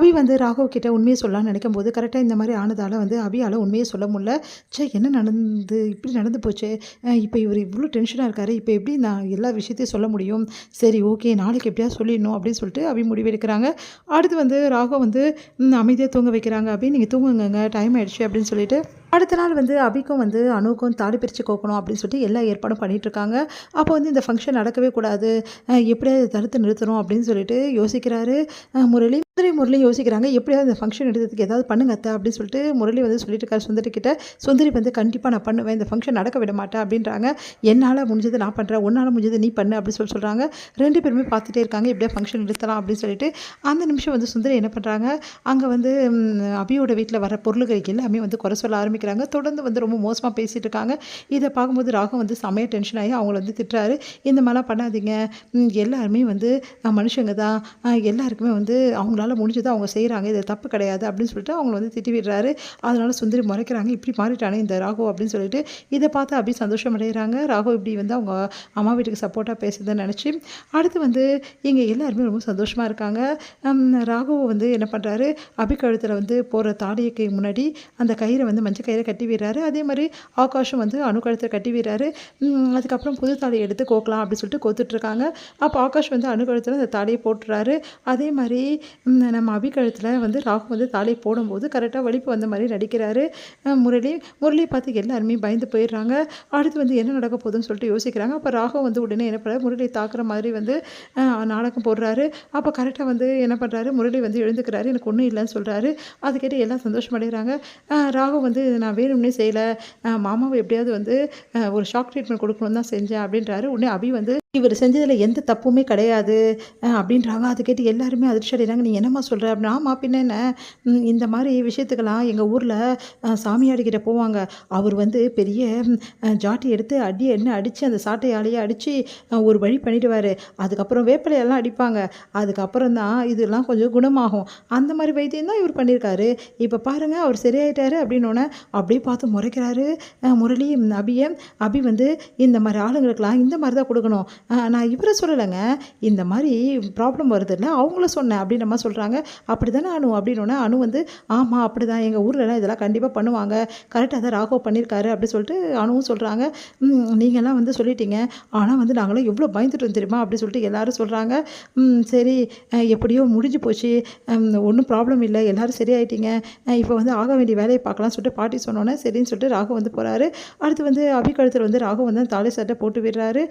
அபி வந்து ராகவ் கிட்ட உண்மையை சொல்லலாம்னு நினைக்கும்போது கரெக்டாக இந்த மாதிரி ஆனதால் வந்து அபியால் உண்மையை சொல்ல முடியல. என்ன நடந்து இப்படி நடந்து போச்சு, இப்போ இவர் இவ்வளோ டென்ஷனாக இருக்காரு, இப்போ எப்படி நான் எல்லா விஷயத்தையும் சொல்ல முடியும், சரி ஓகே நாளைக்கு எப்படியாவது சொல்லிடணும் அப்படின்னு சொல்லிட்டு அபி முடிவெடுக்கிறாங்க. அடுத்து வந்து ராகவ் வந்து அமைதியாக தூங்க வைக்கிறாங்க. அபி நீங்கள் தூங்குங்க டைம் ஆயிடுச்சு அப்படின்னு சொல்லிட்டு அடுத்த நாள் வந்து அபிக்கும் வந்து அணுக்கும் தாலி பிரித்து கோக்கணும் அப்படின்னு சொல்லிட்டு எல்லா ஏற்பாடும் பண்ணிகிட்ருக்காங்க. அப்போ வந்து இந்த ஃபங்க்ஷன் நடக்கவே கூடாது, எப்படியாவது தடுத்து நிறுத்தணும் அப்படின்னு சொல்லிட்டு யோசிக்கிறாரு முரளி. முரளி யோசிக்கிறாங்க எப்படியாவது இந்த ஃபங்க்ஷன் எடுத்ததுக்கு ஏதாவது பண்ணுங்க அத்தை அப்படின்னு சொல்லிட்டு முரளி வந்து சொல்லிட்டு இருக்காரு சுந்தரி கிட்ட. சுந்தரி வந்து கண்டிப்பாக நான் பண்ணுவேன், இந்த ஃபங்க்ஷன் நடக்க விட மாட்டேன் அப்படின்றாங்க. என்னால் முடிஞ்சது நான் பண்ணுறேன், உன்னால் முடிஞ்சது நீ பண்ணு அப்படின்னு சொல்கிறாங்க. 2 பேருமே பார்த்துட்டே இருக்காங்க எப்படியா ஃபங்க்ஷன் எடுத்தலாம் அப்படின்னு சொல்லிட்டு. அந்த நிமிஷம் வந்து சுந்தரி என்ன பண்ணுறாங்க, அங்கே வந்து அபியோட வீட்டில் வர பொருள்கள் எல்லாமே வந்து குறை சொல்ல ஆரம்பிக்கிறாங்க. தொடர்ந்து வந்து ரொம்ப மோசமாக பேசிகிட்டு இருக்காங்க. இதை பார்க்கும்போது ராகம் வந்து செமையாக டென்ஷன் ஆகி அவங்கள வந்து திட்டுறாரு. இந்த மாதிரிலாம் பண்ணாதீங்க, எல்லாருமே வந்து மனுஷங்க தான், எல்லாருக்குமே வந்து அவங்களால முடிஞ்சதை அவங்க செய்கிறாங்க, இது தப்பு கிடையாது அப்படின்னு சொல்லிட்டு அவங்கள வந்து திட்டி விடுறாரு. அதனால சுந்தரி முறைக்கிறாங்க, இப்படி மாறிட்டானே இந்த ராகவ் அப்படின்னு சொல்லிட்டு. இதை பார்த்து அப்படி சந்தோஷம் அடைகிறாங்க. ராகவ் இப்படி வந்து அவங்க அம்மா வீட்டுக்கு சப்போர்ட்டாக பேசுதுன்னு நினச்சி. அடுத்து வந்து இங்கே எல்லாருமே ரொம்ப சந்தோஷமாக இருக்காங்க. ராகவ் வந்து என்ன பண்ணுறாரு, அபி கழுத்தில் வந்து போகிற தாடிக்கு முன்னாடி அந்த கயிறை வந்து மஞ்சள் கயிறை கட்டி விடுறாரு. அதே மாதிரி ஆகாஷும் வந்து அணு கழுத்தில் கட்டி விடுறாரு. அதுக்கப்புறம் புது தாலியை எடுத்து கோக்கலாம் அப்படின்னு சொல்லிட்டு கோத்துட்ருக்காங்க. அப்போ ஆகாஷ் வந்து அணு கழுத்தில் அந்த தாலியை போட்டுறாரு. அதே மாதிரி நம்ம அபி கழுத்தில் வந்து ராகு வந்து தாலியை போடும்போது கரெக்டாக வலிப்பு வந்த மாதிரி நடிக்கிறாரு முரளி பார்த்து எல்லாருமே பயந்து போயிடுறாங்க. அடுத்து வந்து என்ன நடக்க போகுதுன்னு சொல்லிட்டு யோசிக்கிறாங்க. அப்போ ராகு வந்து உடனே என்ன பண்ணுறாரு, முரளி தாக்குற மாதிரி வந்து நாடகம் போடுறாரு. அப்போ கரெக்டாக வந்து என்ன பண்ணுறாரு, முரளி வந்து எழுந்துக்கிறாரு, எனக்கு ஒன்றும் இல்லைன்னு சொல்கிறாரு. அது கேட்டு எல்லாம் சந்தோஷம் அடைகிறாங்க. ராகு வந்து நான் வேணும்னே செய்யலை, மாமாவை எப்படியாவது வந்து ஒரு ஷாக் ட்ரீட்மெண்ட் கொடுக்கணும்னு தான் செஞ்சேன் அப்படின்றாரு. உடனே அபி வந்து இவர் செஞ்சதில் எந்த தப்புமே கிடையாது அப்படின்றாங்க. அது கேட்டு எல்லாருமே அதிர்ச்சி அடைகிறாங்க. நீ என்னம்மா சொல்கிற அப்படின்னா, ஆமாம் பின்ன என்ன, இந்த மாதிரி விஷயத்துக்கெல்லாம் எங்கள் ஊரில் சாமியாடிக்கிட்ட போவாங்க. அவர் வந்து பெரிய ஜாட்டி எடுத்து என்ன அடித்து அந்த சாட்டையாலேயே அடித்து ஒரு வழி பண்ணிவிடுவார். அதுக்கப்புறம் வேப்பிலையெல்லாம் அடிப்பாங்க. அதுக்கப்புறம் தான் இதெல்லாம் கொஞ்சம் குணமாகும். அந்த மாதிரி வைத்தியம் தான் இவர் பண்ணியிருக்காரு. இப்போ பாருங்கள் அவர் சரியாயிட்டாரு அப்படின்னோடனே அப்படியே பார்த்து முறைக்கிறாரு முரளி அபி வந்து இந்த மாதிரி ஆளுங்களுக்கெல்லாம் இந்த மாதிரி தான் கொடுக்கணும், நான் இவரை சொல்லலைங்க, இந்த மாதிரி ப்ராப்ளம் வருது இல்லை அவங்கள சொன்னேன் அப்படின்ற மாதிரி சொல்கிறாங்க. அப்படி தானே அணு அப்படின்னோடனே அணு வந்து ஆமாம் அப்படி தான், எங்கள் ஊர்லலாம் இதெல்லாம் கண்டிப்பாக பண்ணுவாங்க, கரெக்டாக தான் ராகவ் பண்ணியிருக்காரு அப்படி சொல்லிட்டு அணுவும் சொல்கிறாங்க. நீங்கள்லாம் வந்து சொல்லிட்டீங்க, ஆனால் வந்து நாங்களும் எவ்வளோ பயந்துட்டு தெரியுமா அப்படி சொல்லிட்டு எல்லோரும் சொல்கிறாங்க. சரி எப்படியோ முடிஞ்சு போச்சு, ஒன்றும் ப்ராப்ளம் இல்லை, எல்லோரும் சரியாயிட்டீங்க, இப்போ வந்து ஆக வேண்டிய வேலையை பார்க்கலாம்னு சொல்லிட்டு பாட்டி சொன்னோன்னே சரின்னு சொல்லிட்டு ராகவ் வந்து போகிறாரு. அடுத்து வந்து அபி கழுத்தில் வந்து ராகவ் வந்து தாலி சட்டை போட்டு விடுறாரு.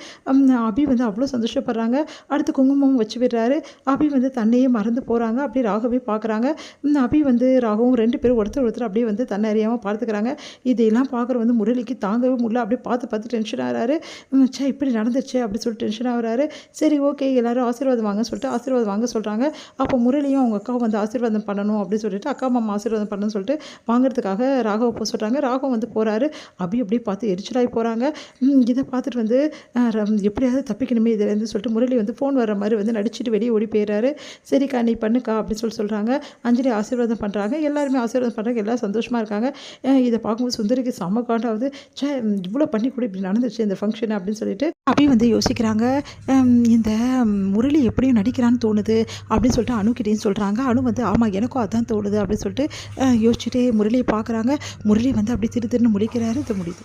அபி வந்து அவ்வளோ சந்தோஷப்படுறாங்க. அடுத்து குங்குமம் வச்சு விடுறாரு. அபி வந்து தன்னையே மறந்து போகிறாங்க. அப்படியே ராகவே பார்க்குறாங்க. அபி வந்து ராகவும் 2 பேரும் ஒருத்தர் அப்படியே வந்து தன்னை அறியாமல் பார்த்துக்கிறாங்க. இதையெல்லாம் பார்க்குற வந்து முரளிக்கு தாங்கவே முடியல. அப்படியே பார்த்து டென்ஷன் ஆகிறாரு. இப்படி நடந்துச்சு அப்படி சொல்லிட்டு டென்ஷன் ஆகிறாரு. சரி ஓகே எல்லோரும் ஆசீர்வாதம் வாங்க சொல்லிட்டு ஆசீர்வாதம் வாங்க சொல்கிறாங்க. அப்போ முரளியும் அவங்க அக்காவும் வந்து ஆசீர்வாதம் பண்ணணும் அப்படின்னு சொல்லிட்டு அக்கா மாமா ஆசீர்வாதம் பண்ணணும்னு சொல்லிட்டு வாங்குறதுக்காக ராகவ போக சொல்கிறாங்க. ராகவ் வந்து போகிறாரு. அபி அப்படியே பார்த்து எரிச்சலாகி போகிறாங்க. இதை பார்த்துட்டு வந்து எப்படியாவது தப்பிக்கணுமே இதுலேருந்து சொல்லிட்டு முரளி வந்து ஃபோன் வர மாதிரி வந்து நடிச்சுட்டு வெளியே ஓடி போயிடுறாரு. சரிக்கா நீ பண்ணுக்கா அப்படின்னு சொல்கிறாங்க. அஞ்சலி ஆசீர்வாதம் பண்ணுறாங்க. எல்லாருமே ஆசீர்வாதம் பண்ணுறாங்க. எல்லோரும் சந்தோஷமாக இருக்காங்க. இதை பார்க்கும்போது சுந்தரிக்கு செம்ம காண்டாவது, இவ்வளோ பண்ணி கூட இப்படி நடந்துச்சு இந்த ஃபங்க்ஷன் அப்படின்னு சொல்லிட்டு அப்படி வந்து யோசிக்கிறாங்க. இந்த முரளி எப்படியும் நடிக்கிறான்னு தோணுது அப்படின்னு சொல்லிட்டு அணுக்கிட்டேன்னு சொல்கிறாங்க. அணு வந்து ஆமாம் எனக்கும் அதான் தோணுது அப்படின்னு சொல்லிட்டு யோசிச்சுட்டே முரளியை பார்க்குறாங்க. முரளி வந்து அப்படி திருன்னு முழிக்கிறாரு. இது முடியுது.